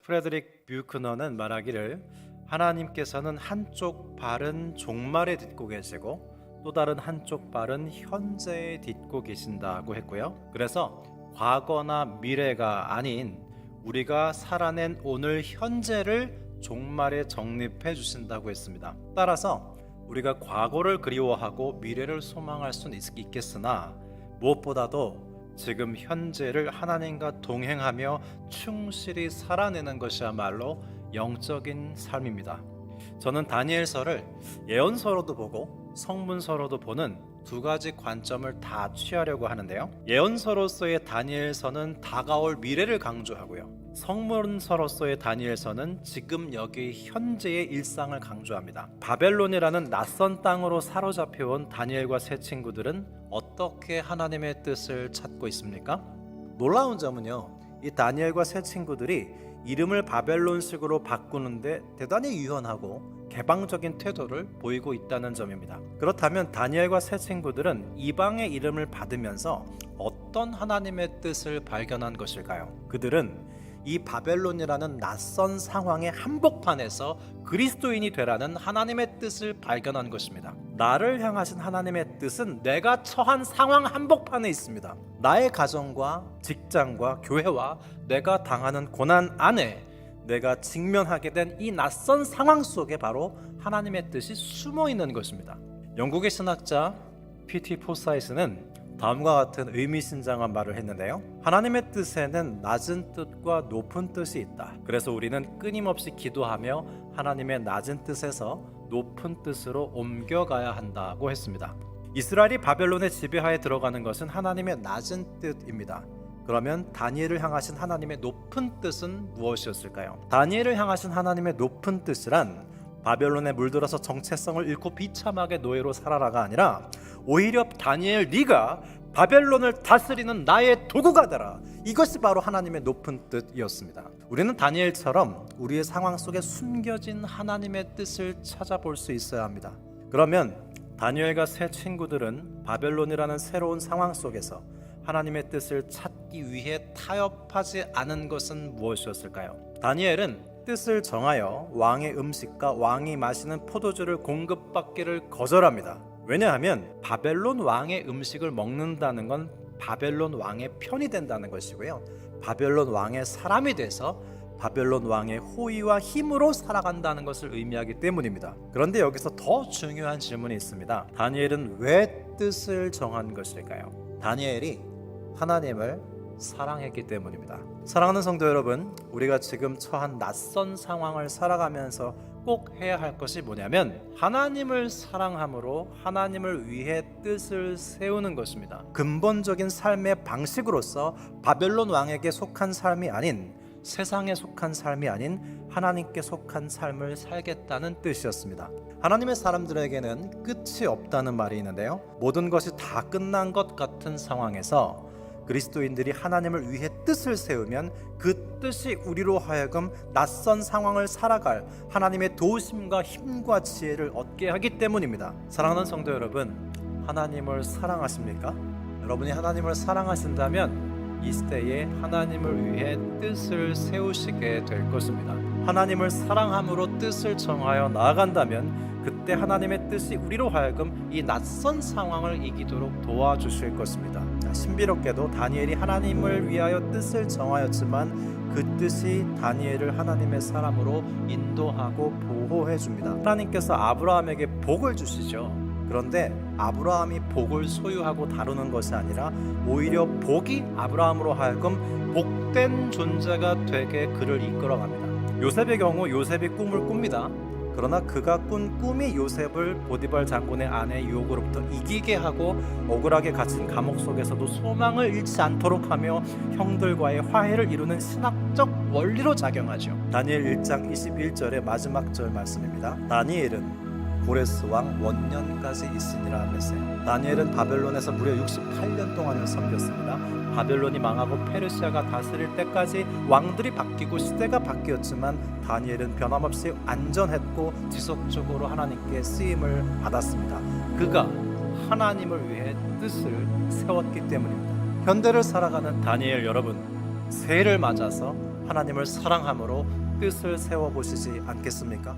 프레드릭 뷰크너는 말하기를 하나님께서는 한쪽 발은 종말에 딛고 계시고 또 다른 한쪽 발은 현재에 딛고 계신다고 했고요. 그래서 과거나 미래가 아닌 우리가 살아낸 오늘 현재를 종말에 정립해 주신다고 했습니다. 따라서 우리가 과거를 그리워하고 미래를 소망할 수는 있겠으나 무엇보다도 지금 현재를 하나님과 동행하며 충실히 살아내는 것이야말로 영적인 삶입니다. 저는 다니엘서를 예언서로도 보고 성문서로도 보는 두 가지 관점을 다 취하려고 하는데요. 예언서로서의 다니엘서는 다가올 미래를 강조하고요. 성문서로서의 다니엘서는 지금 여기 현재의 일상을 강조합니다. 바벨론이라는 낯선 땅으로 사로잡혀온 다니엘과 세 친구들은 어떻게 하나님의 뜻을 찾고 있습니까? 놀라운 점은요, 이 다니엘과 세 친구들이 이름을 바벨론식으로 바꾸는데 대단히 유연하고 개방적인 태도를 보이고 있다는 점입니다. 그렇다면 다니엘과 세 친구들은 이방의 이름을 받으면서 어떤 하나님의 뜻을 발견한 것일까요? 그들은 이 바벨론이라는 낯선 상황의 한복판에서 그리스도인이 되라는 하나님의 뜻을 발견한 것입니다. 나를 향하신 하나님의 뜻은 내가 처한 상황 한복판에 있습니다. 나의 가정과 직장과 교회와 내가 당하는 고난 안에 내가 직면하게 된 이 낯선 상황 속에 바로 하나님의 뜻이 숨어 있는 것입니다. 영국의 신학자 P.T. 포사이스는 다음과 같은 의미심장한 말을 했는데요. 하나님의 뜻에는 낮은 뜻과 높은 뜻이 있다. 그래서 우리는 끊임없이 기도하며 하나님의 낮은 뜻에서 높은 뜻으로 옮겨가야 한다고 했습니다. 이스라엘이 바벨론의 지배하에 들어가는 것은 하나님의 낮은 뜻입니다. 그러면 다니엘을 향하신 하나님의 높은 뜻은 무엇이었을까요? 다니엘을 향하신 하나님의 높은 뜻이란 바벨론에 물들어서 정체성을 잃고 비참하게 노예로 살아라가 아니라 오히려 다니엘 네가 바벨론을 다스리는 나의 도구가 되라. 이것이 바로 하나님의 높은 뜻이었습니다. 우리는 다니엘처럼 우리의 상황 속에 숨겨진 하나님의 뜻을 찾아볼 수 있어야 합니다. 그러면 다니엘과 세 친구들은 바벨론이라는 새로운 상황 속에서 하나님의 뜻을 찾기 위해 타협하지 않은 것은 무엇이었을까요? 다니엘은 뜻을 정하여 왕의 음식과 왕이 마시는 포도주를 공급받기를 거절합니다. 왜냐하면 바벨론 왕의 음식을 먹는다는 건 바벨론 왕의 편이 된다는 것이고요. 바벨론 왕의 사람이 돼서 바벨론 왕의 호의와 힘으로 살아간다는 것을 의미하기 때문입니다. 그런데 여기서 더 중요한 질문이 있습니다. 다니엘은 왜 뜻을 정한 것일까요? 다니엘이 하나님을 사랑했기 때문입니다. 사랑하는 성도 여러분, 우리가 지금 처한 낯선 상황을 살아가면서 꼭 해야 할 것이 뭐냐면 하나님을 사랑함으로 하나님을 위해 뜻을 세우는 것입니다. 근본적인 삶의 방식으로서 바벨론 왕에게 속한 삶이 아닌, 세상에 속한 삶이 아닌 하나님께 속한 삶을 살겠다는 뜻이었습니다. 하나님의 사람들에게는 끝이 없다는 말이 있는데요, 모든 것이 다 끝난 것 같은 상황에서 그리스도인들이 하나님을 위해 뜻을 세우면 그 뜻이 우리로 하여금 낯선 상황을 살아갈 하나님의 도우심과 힘과 지혜를 얻게 하기 때문입니다. 사랑하는 성도 여러분, 하나님을 사랑하십니까? 여러분이 하나님을 사랑하신다면 이 시대에 하나님을 위해 뜻을 세우시게 될 것입니다. 하나님을 사랑함으로 뜻을 정하여 나아간다면 그때 하나님의 뜻이 우리로 하여금 이 낯선 상황을 이기도록 도와주실 것입니다. 신비롭게도 다니엘이 하나님을 위하여 뜻을 정하였지만 그 뜻이 다니엘을 하나님의 사람으로 인도하고 보호해 줍니다. 하나님께서 아브라함에게 복을 주시죠. 그런데 아브라함이 복을 소유하고 다루는 것이 아니라 오히려 복이 아브라함으로 하여금 복된 존재가 되게 그를 이끌어갑니다. 요셉의 경우 요셉이 꿈을 꿉니다. 그러나 그가 꾼 꿈이 요셉을 보디발 장군의 아내의 유혹으로부터 이기게 하고 억울하게 갇힌 감옥 속에서도 소망을 잃지 않도록 하며 형들과의 화해를 이루는 신학적 원리로 작용하죠. 다니엘 1장 21절의 마지막 절 말씀입니다. 다니엘은 고레스 왕 원년까지 있으니라 하면서요. 다니엘은 바벨론에서 무려 68년 동안을 섬겼습니다. 바벨론이 망하고 페르시아가 다스릴 때까지 왕들이 바뀌고 시대가 바뀌었지만 다니엘은 변함없이 안전했고 지속적으로 하나님께 쓰임을 받았습니다. 그가 하나님을 위해 뜻을 세웠기 때문입니다. 현대를 살아가는 다니엘 여러분, 새해를 맞아서 하나님을 사랑함으로 뜻을 세워 보시지 않겠습니까?